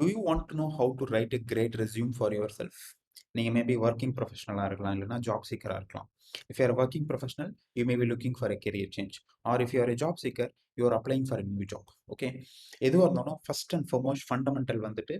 Do you want to know how to write a great resume for yourself? நீங்க maybe working ப்ரொஃபஷனலாக இருக்கலாம், இல்லைனா job சீக்கராக இருக்கலாம். If you are working professional, you may be looking for a career change, or if you are a job seeker, you are applying for a new job. Okay, எதுவாக இருந்தாலும் first and foremost fundamental வந்துட்டு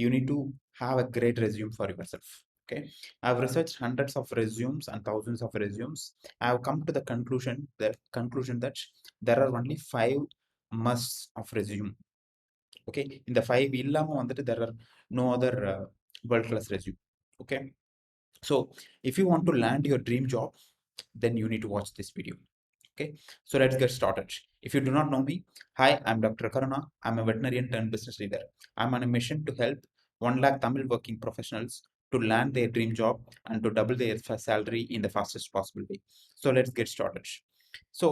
you need to have a great resume for yourself. Okay, I've researched hundreds of resumes and thousands of resumes. I have come to the conclusion that there are only 5 musts of resume. Okay, இந்த 5 இல்லாம வந்துட்டு there are no other world class resume. Okay, so if you want to land your dream job, then you need to watch this video. Okay, so let's get started. If you do not know me, hi, I'm Dr. Karuna. I'm a veterinarian turned business leader. I'm on a mission to help 1 lakh Tamil working professionals to land their dream job and to double their salary in the fastest possible way. So let's get started. So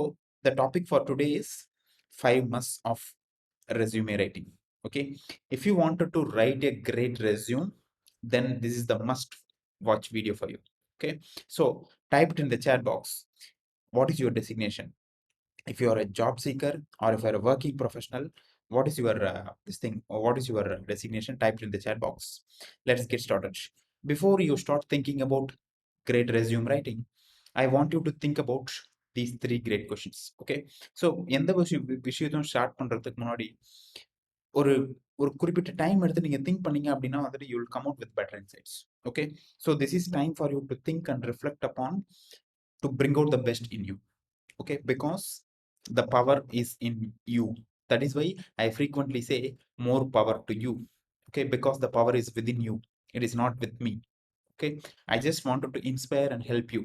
the topic for today is 5 musts of resume writing. Okay, if you wanted to write a great resume, then this is the must watch video for you. Okay, so type it in the chat box. What is your designation? If you are a job seeker or if you are a working professional, what is your this thing, or what is your designation? Type it in the chat box. Let's get started. Before you start thinking about great resume writing, I want you to think about these 3 great questions. Okay, so எந்த விஷயத்தையும் start பண்றதுக்கு முன்னாடி ஒரு ஒரு குறிப்பிட்ட time எடுத்து நீங்க think பண்ணீங்க அப்படின்னா வந்துட்டு you will come out with better insights. Okay, so this is time for you to think and reflect upon to bring out the best in you. Okay, because the power is in you. That is why I frequently say more power to you. Okay, because the power is within you, it is not with me. Okay, I just wanted to inspire and help you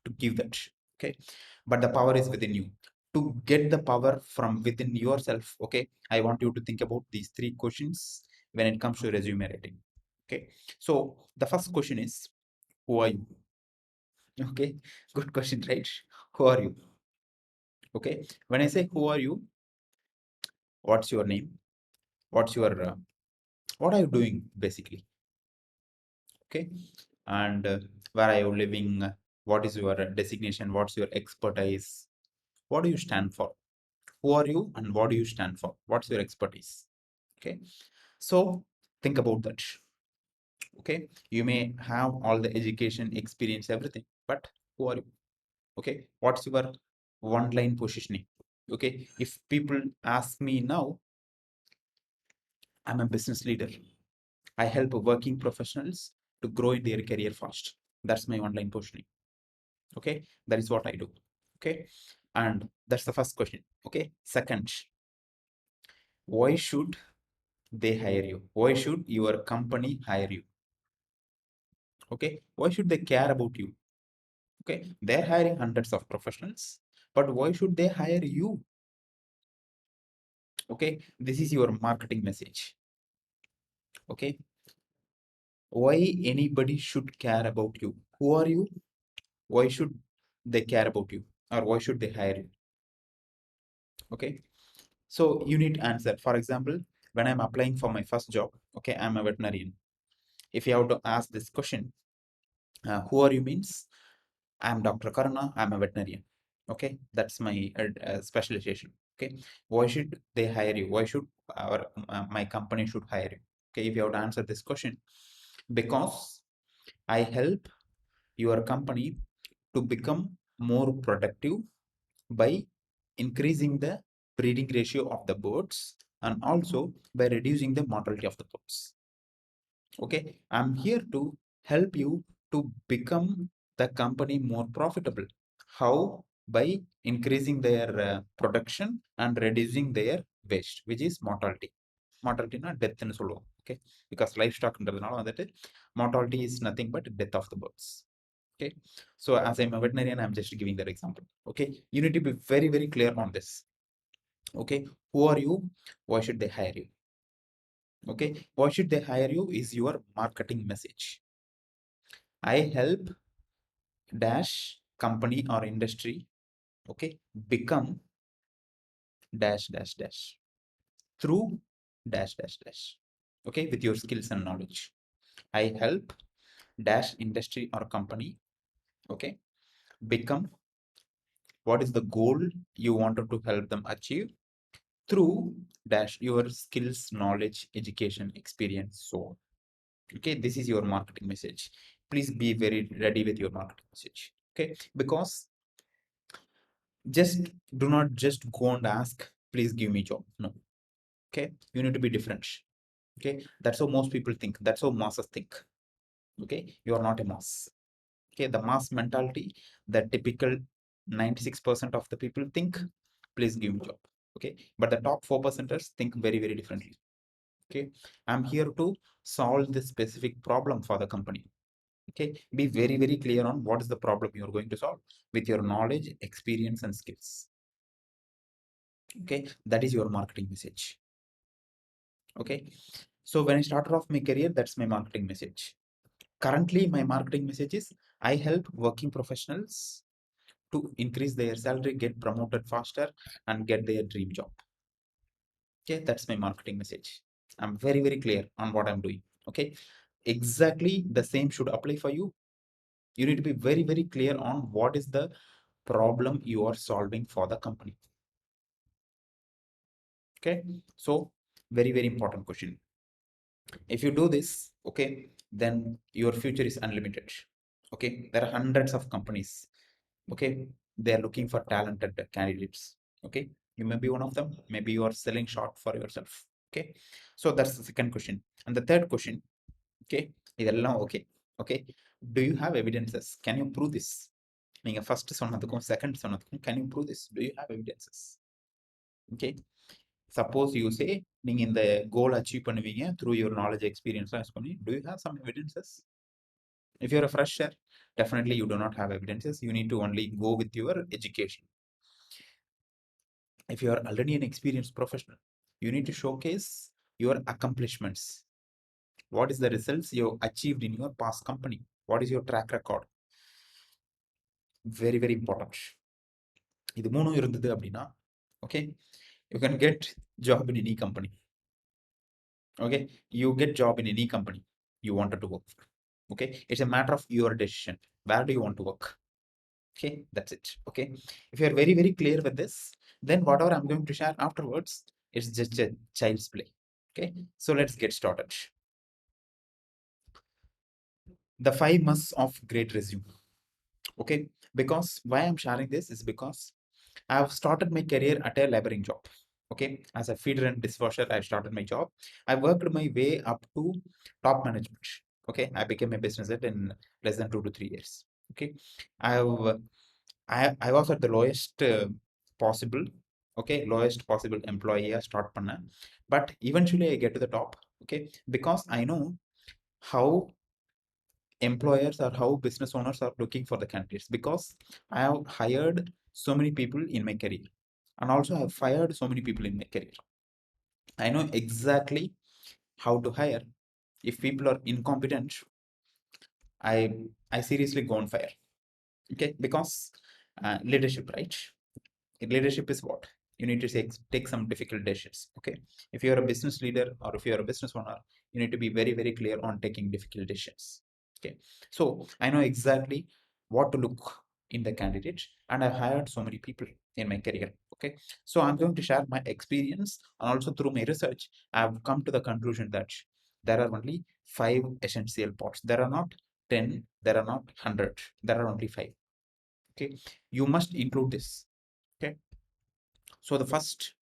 to give that. Okay, but the power is within you. To get the power from within yourself, okay, I want you to think about these 3 questions when it comes to resume writing. Okay, so the first question is, who are you? Okay, good question, right? Who are you? Okay, when I say who are you, what's your name, what's your what are you doing basically? Okay, and where are you living, what is your designation, what's your expertise, what do you stand for? Who are you and what do you stand for? What's your expertise? Okay, so think about that. Okay, you may have all the education, experience, everything, but who are you? Okay, what's your one line positioning? Okay, if people ask me now, I'm a business leader. I help working professionals to grow in their career fast. That's my online positioning. Okay, that is what I do. Okay, and that's the first question. Okay, second, why should they hire you? Why should your company hire you? Okay, why should they care about you? Okay, they're hiring hundreds of professionals, but why should they hire you? Okay, this is your marketing message. Okay, why anybody should care about you? Who are you? Why should they care about you, or why should they hire you? Okay, so you need to answer. For example, when I'm applying for my first job, okay, I'm a veterinarian. If you have to ask this question, who are you means I'm Dr. Karuna, I'm a veterinarian. Okay, that's my specialization. Okay, why should they hire you? Why should my company should hire you? Okay, if you have to answer this question, because I help your company to become more productive by increasing the breeding ratio of the birds and also by reducing the mortality of the birds. Okay, I'm here to help you to become the company more profitable. How? By increasing their production and reducing their waste, which is mortality. Mortality na death னு சொல்லுவோம். Okay, because livestockன்றதுனால வந்துட்டு mortality is nothing but death of the birds. Okay, so as I'm a veterinarian, I'm just giving that example. Okay, you need to be very, very clear on this. Okay, who are you? Why should they hire you? Okay, why should they hire you is your marketing message. I help dash company or industry, okay, become dash dash dash through dash dash dash. Okay, with your skills and knowledge, I help dash industry or company, okay, become what is the goal you wanted to help them achieve through dash your skills, knowledge, education, experience, so on. Okay, this is your marketing message. Please be very ready with your marketing message. Okay, because just do not just go and ask, please give me job. No. Okay, you need to be different. Okay, that's how most people think. That's how masses think. Okay, you are not a mass. Okay, the mass mentality, the typical 96% of the people think, please give me job. Okay, but the top 4%ers think very, very differently. Okay, I'm here to solve this specific problem for the company. Okay, be very, very clear on what is the problem you're going to solve with your knowledge, experience, and skills. Okay, that is your marketing message. Okay, so when I started off my career, that's my marketing message. Currently, my marketing message is I help working professionals to increase their salary, get promoted faster, and get their dream job. Okay, that's my marketing message. I'm very, very clear on what I'm doing. Okay, exactly the same should apply for you. You need to be very, very clear on what is the problem you are solving for the company. Okay, so very, very important question. If you do this, okay, then your future is unlimited. Okay, there are hundreds of companies. Okay, they are looking for talented candidates. Okay, you may be one of them. Maybe you are selling short for yourself. Okay, so that's the second question. And the third question, okay, இதெல்லாம் okay. Okay, do you have evidences? Can you prove this? நீங்க first சொன்னதுக்கும் second சொன்னதுக்கும் can you prove this? Do you have evidences? Okay, suppose you say நீங்க இந்த goal achieve பண்ணுவீங்க through your knowledge, experience use பண்ணி, do you have some evidences? If you're a fresher, definitely you do not have evidences. You need to only go with your education. If you are already an experienced professional, you need to showcase your accomplishments. What is the results you achieved in your past company? What is your track record? Very, very important. இது மூணும் இருந்தது அப்படின்னா, okay, you can get job in any company. Okay, you get job in any company you wanted to work for. Okay, it's a matter of your decision. Where do you want to work? Okay, that's it. Okay, if you are very, very clear with this, then whatever I'm going to share afterwards, it's just a child's play. Okay, so let's get started. The 5 months of great resume. Okay, because why I'm sharing this is because I've started my career at a laboring job. Okay, as a feeder and dishwasher, I started my job. I worked my way up to top management. Okay, I became a business head in less than 2 to 3 years. Okay, I've I was at the lowest possible, okay, lowest possible employee start panna, but eventually I get to the top. Okay, because I know how employers or how business owners are looking for the candidates, because I have hired so many people in my career, and also I have fired so many people in my career. I know exactly how to hire. If people are incompetent, I seriously go on fire. Okay, because leadership, right? Leadership is what you need to take some difficult decisions. Okay, if you're a business leader or if you're a business owner, you need to be very, very clear on taking difficult decisions. Okay, so I know exactly what to look in the candidate, and I've hired so many people in my career. Okay, so I'm going to share my experience, and also through my research I've come to the conclusion that there are only 5 essential parts. There are not 10, there are not 100, there are only 5. Okay, you must include this. Okay, so the first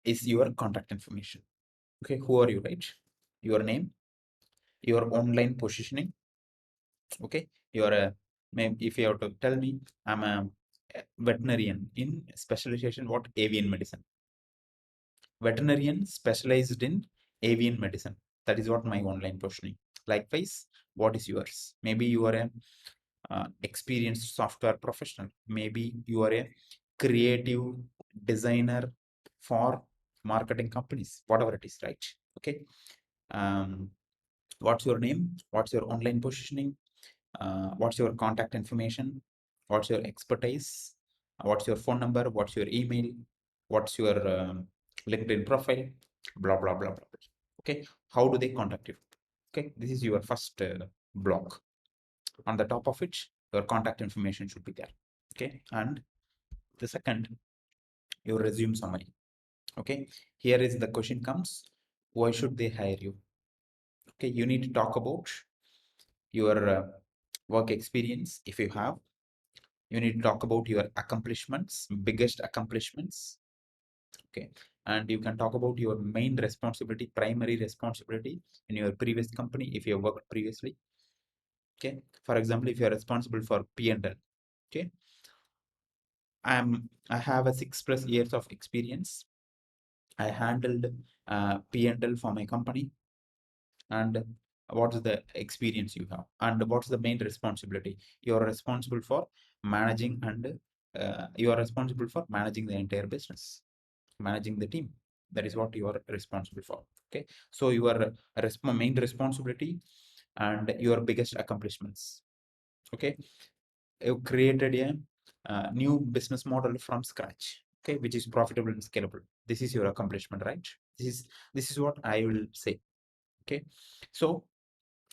is your contact information. Okay, who are you, right? Your name, your online positioning. Okay, you're a, if you have to tell me, I'm a veterinarian in specialization, what? Avian medicine. Veterinarian specialized in avian medicine. That is what my online positioning. Likewise, what is yours? Maybe you are a experienced software professional. Maybe you are a creative designer for marketing companies, whatever it is, right? Okay. Um, what's your name? What's your online positioning? What's your contact information? What's your expertise? What's your phone number? What's your email? What's your LinkedIn profile? Blah, blah, blah, blah. Okay. How do they contact you? Okay. This is your first block. On the top of it, your contact information should be there. Okay, and the second, your resume summary. Okay, here is the question comes, why should they hire you? Okay, you need to talk about your work experience if you have. You need to talk about your accomplishments, biggest accomplishments. Okay, and you can talk about your main responsibility, primary responsibility in your previous company if you have worked previously. Okay, for example, if you are responsible for P&L. Okay, I have a 6+ years of experience. I handled P&L for my company. And what is the experience you have, and what's the main responsibility? You are responsible for managing, and you are responsible for managing the entire business, managing the team. That is what you are responsible for. Okay, so your main responsibility and your biggest accomplishments. Okay, you created a new business model from scratch, okay, which is profitable and scalable. This is your accomplishment, right? This is what I will say. Okay, so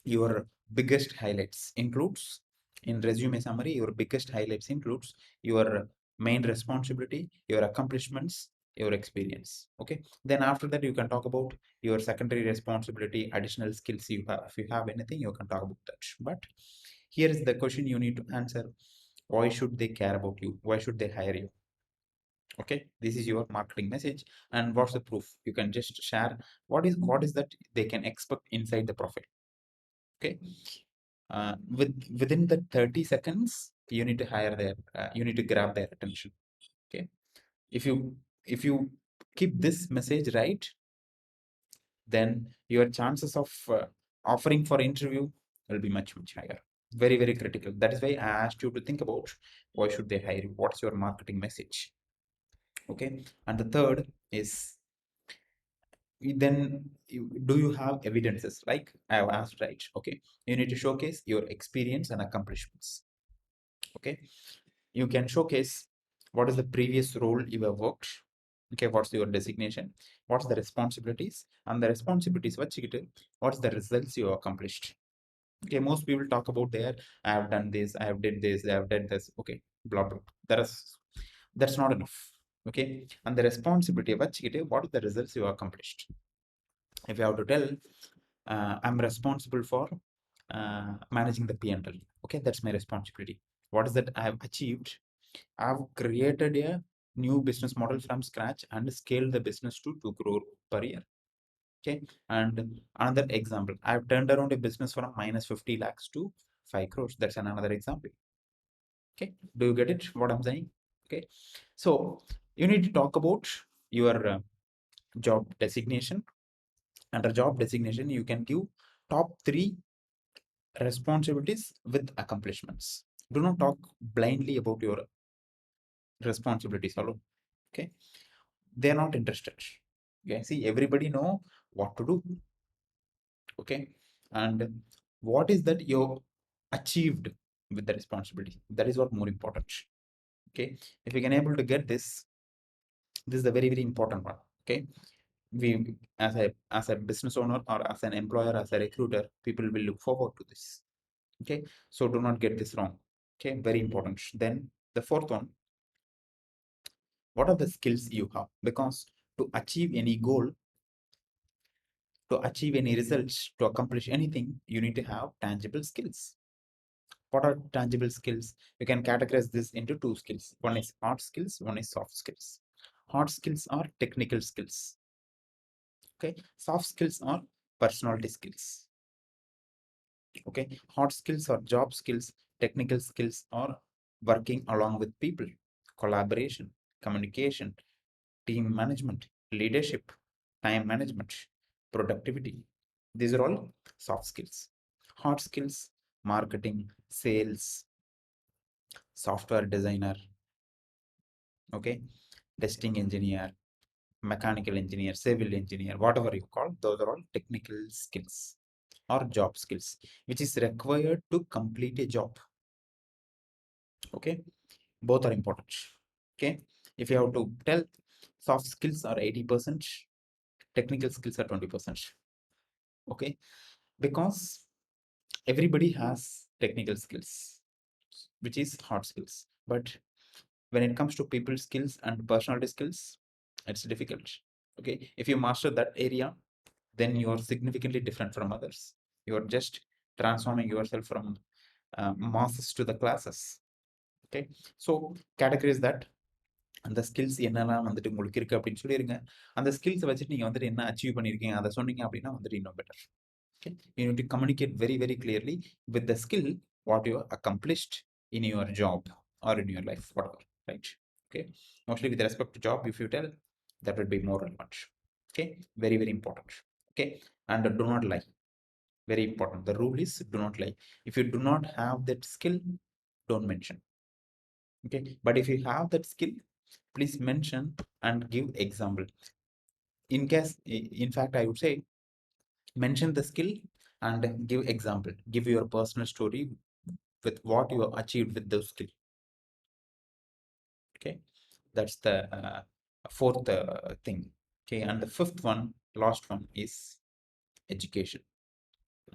your biggest highlights includes, in resume summary, your biggest highlights includes your main responsibility, your accomplishments, your experience. Okay, then after that you can talk about your secondary responsibility, additional skills you have. If you have anything, you can talk about that. But here is the question you need to answer: why should they care about you? Why should they hire you? Okay, this is your marketing message. And what's the proof? You can just share what is that they can expect inside the profile. Okay, within the 30 seconds you need to hire their you need to grab their attention. Okay, if you keep this message right, then your chances of offering for interview will be much higher. Very, very critical. That is why I asked you to think about, why should they hire you? What's your marketing message? Okay, and the third is, then do you have evidences? Like I have asked, right? Okay, you need to showcase your experience and accomplishments. Okay, you can showcase what is the previous role you have worked. Okay, what's your designation, what's the responsibilities, and the responsibilities what's the results you accomplished. Okay, most people talk about their, I have done this, I have did this, I have done this. Okay, blah blah. That's not enough. Okay, and the responsibility what are the results you accomplished. If you have to tell, I'm responsible for managing the P&L. Okay, that's my responsibility. What is that I have achieved? I've created a new business model from scratch and scaled the business to 2 crore per year. Okay, and another example, I've turned around a business from minus 50 lakhs to 5 crores. That's another example. Okay, do you get it? What I'm saying? Okay, so you need to talk about your job designation. Under job designation, you can give top 3 responsibilities with accomplishments. Do not talk blindly about your responsibilities alone. Okay, they're not interested. Okay, see, everybody know what to do. Okay, and what is that you achieved with the responsibility? That is what more important. Okay, if you can able to get this, this is a very, very important one. Okay, we as a business owner, or as an employer, as a recruiter, people will look forward to this. Okay, so do not get this wrong. Okay, very important. Then the fourth one, what are the skills you have? Because to achieve any goal, to achieve any results, to accomplish anything, you need to have tangible skills. What are tangible skills? You can categorize this into 2 skills. One is hard skills, one is soft skills. Hard skills are technical skills. Okay, soft skills are personality skills. Okay, hard skills are job skills, technical skills are working along with people, collaboration, communication, team management, leadership, time management, productivity. These are all soft skills. Hard skills, marketing, sales, software designer, okay, testing engineer, mechanical engineer, civil engineer, whatever you call, those are all technical skills or job skills, which is required to complete a job. Okay, both are important. Okay, if you have to tell, soft skills are 80%, technical skills are 20%. Okay, because everybody has technical skills, which is hard skills, but when it comes to people skills and personality skills, it's difficult. Okay, if you master that area, then you're significantly different from others. You're just transforming yourself from masses to the classes. Okay, so categories that அந்த skills என்னெல்லாம் வந்துட்டு உங்களுக்கு இருக்கு அப்படின்னு சொல்லிருங்க. அந்த skills வச்சுட்டு நீங்க வந்துட்டு என்ன அச்சீவ் பண்ணிருக்கீங்க அதை சொன்னீங்க அப்படின்னா வந்துட்டு இன்னும் better. Okay, you need to communicate very very clearly with the skill what you accomplished in your job or in your life, whatever, right? Okay, mostly with respect to job, if you tell, that would be more relevant. Okay, very very important. Okay, and do not lie, very important. The rule is do not lie. If you do not have that skill, don't mention. Okay, but if you have that skill, please mention and give example. In case, in fact, I would say mention the skill and give example, give your personal story with what you have achieved with those skill. Okay, that's the fourth thing. Okay, and the fifth one, last one, is education.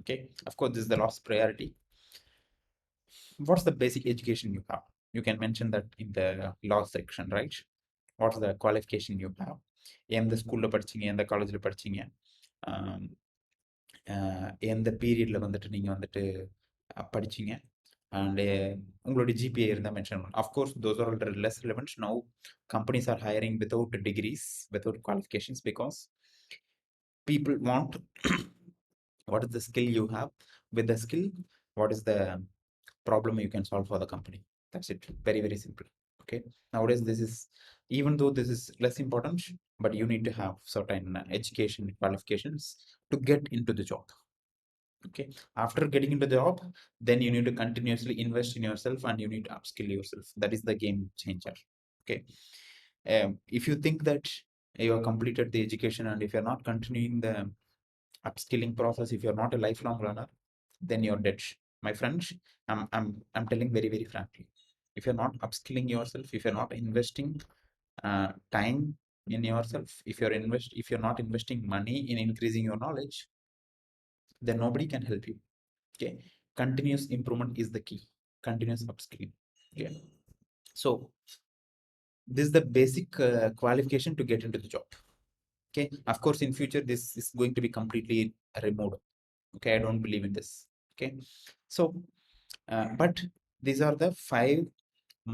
Okay, of course this is the last priority. What's the basic education you have? You can mention that in the last section, right? What's the qualification you have? எந்த ஸ்கூல்ல படிச்சீங்க, எந்த காலேஜ்ல படிச்சீங்க, எந்த பீரியட்ல வந்துட்டு நீங்க வந்துட்டு படிச்சீங்க, and உங்களுடைய GPA இருந்தால் மென்ஷன் பண்ணலாம். Of course those are less relevant now. Companies are hiring without degrees, without qualifications, because people want what is the skill you have. With the skill, what is the problem you can solve for the company. That's it, very very simple. Okay, nowadays this is, even though this is less important, but you need to have certain education qualifications to get into the job. Okay, after getting into the job, then you need to continuously invest in yourself and you need to upskill yourself. That is the game changer. Okay, if you think that you have completed the education and if you're not continuing the upskilling process, if you're not a lifelong learner, then you're dead. My friends, I'm telling very very frankly, if you're not upskilling yourself, if you're not investing time in yourself, if you're not investing money in increasing your knowledge, then nobody can help you. Okay, continuous improvement is the key, continuous upskilling. Okay, so this is the basic qualification to get into the job. Okay, of course in future this is going to be completely removed. Okay, I don't believe in this. Okay, so but these are the 5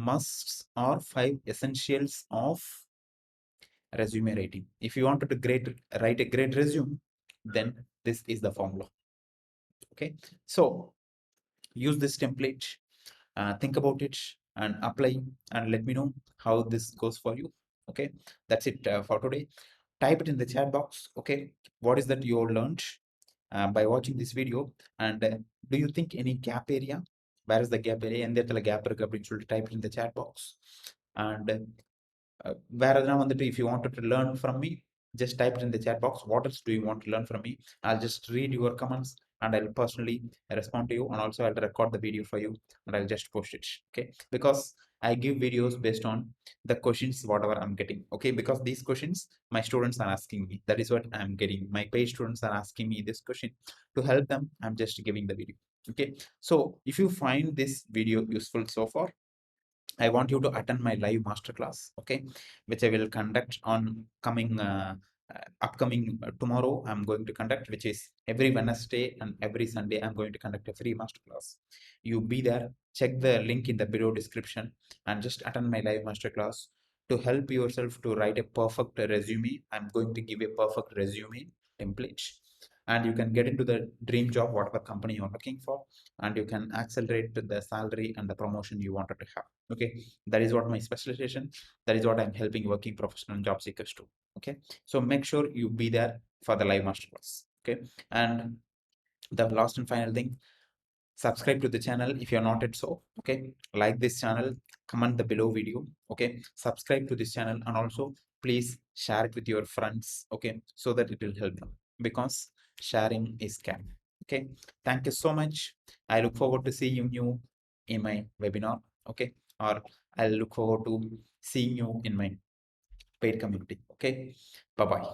musts or 5 essentials of resume writing. If you wanted to write a great resume, then this is the formula. Okay, so use this template, think about it and apply, and let me know how this goes for you. Okay, that's it for today. Type it in the chat box. Okay, what is that you learned by watching this video, and do you think any gap area, where is the gap area, எந்த இடத்துல gap இருக்கு அப்படின்னு சொல்லிட்டு type it in the chat box. And வேற எதனா வந்துட்டு if you wanted to learn from me, just type it in the chat box. What else do you want to learn from me? I'll just read your comments and I'll personally respond to you, and also I'll record the video for you and I'll just post it. Okay, because I give videos based on the questions whatever I'm getting. Okay, because these questions my students are asking me, that is what I'm getting. My paid students are asking me this question. To help them, I'm just giving the video. Okay, so if you find this video useful so far, I want you to attend my live masterclass, okay, which I will conduct on upcoming tomorrow. I'm going to conduct, which is every Wednesday and every Sunday. I'm going to conduct a free masterclass. You be there, check the link in the video description, and just attend my live masterclass to help yourself to write a perfect resume. I'm going to give a perfect resume template, and you can get into the dream job, whatever company you're looking for, and you can accelerate the salary and the promotion you wanted to have. Okay, that is what my specialization, that is what I'm helping working professional job seekers to. Okay, so make sure you be there for the live masterclass. Okay, and the last and final thing, subscribe to the channel if you're not yet so. Okay, like this channel, comment the below video. Okay, subscribe to this channel, and also please share it with your friends. Okay, so that it will help them, because sharing is caring. Okay, thank you so much. I look forward to seeing you in my webinar. Okay, or I'll look forward to seeing you in my paid community. Okay, bye bye.